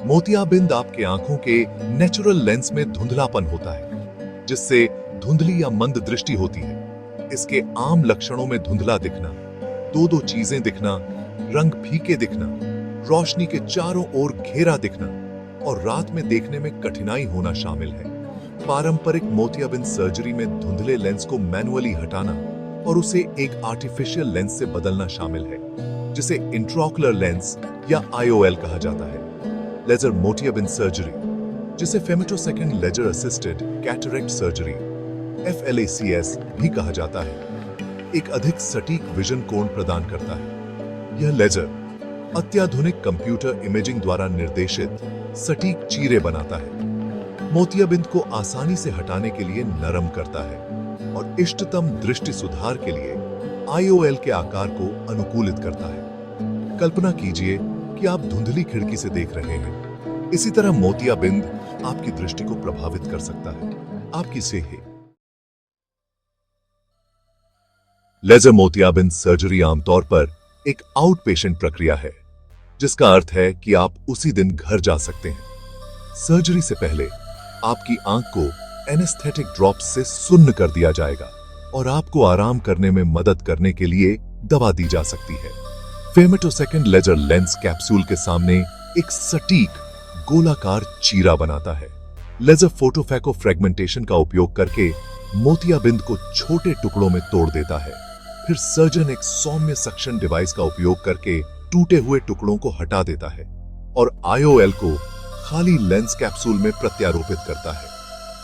मोतियाबिंद आपके आंखों के नेचुरल लेंस में धुंधलापन होता है, जिससे धुंधली या मंद दृष्टि होती है। इसके आम लक्षणों में धुंधला दिखना, दो चीजें दिखना, रंग फीके दिखना, रोशनी के चारों ओर घेरा दिखना और रात में देखने में कठिनाई होना शामिल है। पारंपरिक मोतियाबिंद सर्जरी में धुंधले लेंस को मैनुअली हटाना और उसे एक आर्टिफिशियल लेंस से बदलना शामिल है, जिसे इंट्राओकुलर लेंस या IOL कहा जाता है। लेजर मोतियाबिंद सर्जरी, जिसे femtosecond laser assisted cataract surgery FLACS भी कहा जाता है, एक अधिक सटीक विजन कोण प्रदान करता है। यह लेजर अत्याधुनिक कंप्यूटर इमेजिंग द्वारा निर्देशित सटीक चीरे बनाता है, मोतियाबिंद को आसानी से हटाने के लिए नरम करता है और इष्टतम दृष्टि सुधार के लिए IOL के आकार को अनुकूलित करता है। कल्पना कीजिए कि आप धुंधली खिड़की से देख रहे हैं। इसी तरह मोतियाबिंद आपकी दृष्टि को प्रभावित कर सकता है। आपकी सेहत। लेजर मोतियाबिंद सर्जरी आमतौर पर एक आउट पेशेंट प्रक्रिया है, जिसका अर्थ है कि आप उसी दिन घर जा सकते हैं। सर्जरी से पहले आपकी आंख को एनेस्थेटिक ड्रॉप्स से सुन्न कर दिया जाएगा और आपको आराम करने में मदद करने के लिए दवा दी जा सकती है। फेमिटोसेकंड लेजर लेंस कैप्सूल के सामने एक सटीक गोलाकार चीरा बनाता है। लेजर फोटोफैको फ्रेगमेंटेशन का उपयोग करके मोतियाबिंद को छोटे टुकड़ों में तोड़ देता है। फिर सर्जन एक सौम्य सक्शन डिवाइस का उपयोग करके टूटे हुए टुकड़ों को हटा देता है और IOL को खाली लेंस कैप्सूल में प्रत्यारोपित करता है।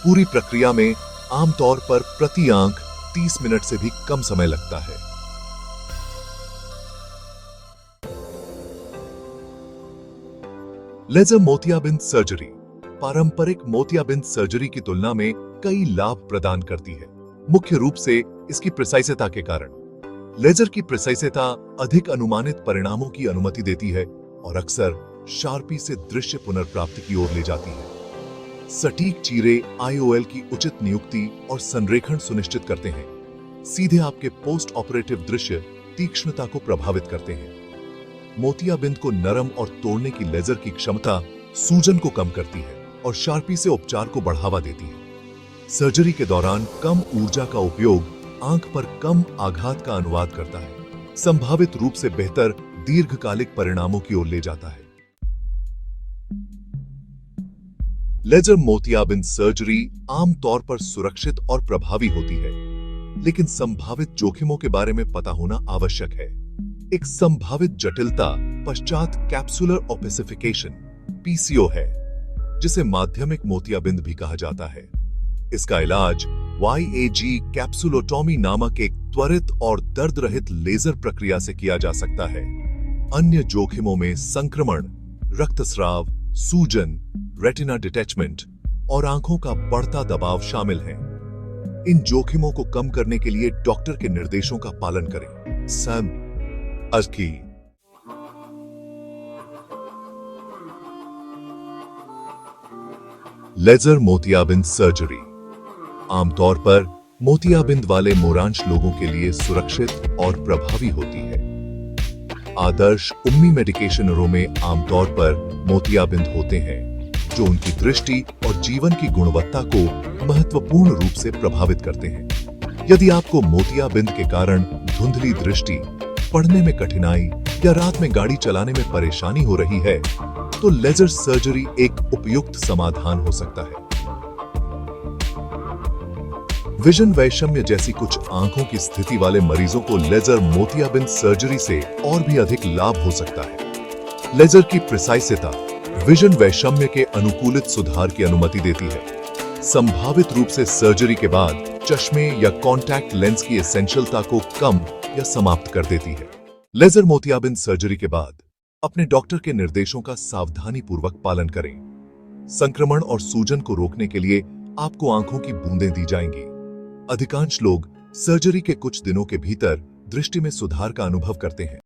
पूरी प्रक्रिया में आमतौर पर प्रति आंख 30 मिनट से भी कम समय लगता है। लेजर मोतियाबिंद सर्जरी पारंपरिक मोतियाबिंद सर्जरी की तुलना में कई लाभ प्रदान करती है, मुख्य रूप से इसकी प्रिसाइसिता के कारण। लेजर की प्रिसाइसिता अधिक अनुमानित परिणामों की अनुमति देती है और अक्सर शार्पी से दृश्य पुनर्प्राप्ति की ओर ले जाती है। सटीक चीरे IOL की उचित नियुक्ति और संरेखण सुनिश्चित करते हैं, सीधे आपके पोस्ट ऑपरेटिव दृश्य तीक्ष्णता को प्रभावित करते हैं। मोतियाबिंद को नरम और तोड़ने की लेजर की क्षमता सूजन को कम करती है और शार्पी से उपचार को बढ़ावा देती है। सर्जरी के दौरान कम ऊर्जा का उपयोग आंख पर कम आघात का अनुवाद करता है, संभावित रूप से बेहतर दीर्घकालिक परिणामों की ओर ले जाता है। लेजर मोतियाबिंद सर्जरी आमतौर पर सुरक्षित और प्रभावी होती है, लेकिन संभावित जोखिमों के बारे में पता होना आवश्यक है। एक संभावित जटिलता पश्चात कैप्सुलर ओपेसिफिकेशन PCO है, जिसे माध्यमिक मोतियाबिंद भी कहा जाता है। इसका इलाज YAG कैप्सुलोटॉमी नामक एक त्वरित और दर्द रहित लेजर प्रक्रिया से किया जा सकता है। अन्य जोखिमों में संक्रमण, रक्तस्राव, सूजन, रेटिना डिटैचमेंट और आंखों का बढ़ता दबाव शामिल हैं। इन जोखिमों को कम करने के लिए डॉक्टर के निर्देशों का पालन करें। की लेजर मोतियाबिंद सर्जरी आमतौर पर मोतियाबिंद वाले मोरांश लोगों के लिए सुरक्षित और प्रभावी होती है। आदर्श उम्मी मेडिकेशनरों में आमतौर पर मोतियाबिंद होते हैं, जो उनकी दृष्टि और जीवन की गुणवत्ता को महत्वपूर्ण रूप से प्रभावित करते हैं। यदि आपको मोतियाबिंद के कारण धुंधली दृष्टि, पढ़ने में कठिनाई या रात में गाड़ी चलाने में परेशानी हो रही है, तो लेजर सर्जरी एक उपयुक्त समाधान हो सकता है। विजन वैषम्य जैसी कुछ आंखों की स्थिति वाले मरीजों को लेजर मोतियाबिंद सर्जरी से और भी अधिक लाभ हो सकता है। लेजर की प्रिसाइसिता विजन वैषम्य के अनुकूलित सुधार की अनुमति देती है, संभावित रूप से सर्जरी के बाद चश्मे या कॉन्टैक्ट लेंस की एसेंशियलता को कम या समाप्त कर देती है। लेजर मोतियाबिंद सर्जरी के बाद अपने डॉक्टर के निर्देशों का सावधानीपूर्वक पालन करें। संक्रमण और सूजन को रोकने के लिए आपको आंखों की बूंदें दी जाएंगी। अधिकांश लोग सर्जरी के कुछ दिनों के भीतर दृष्टि में सुधार का अनुभव करते हैं।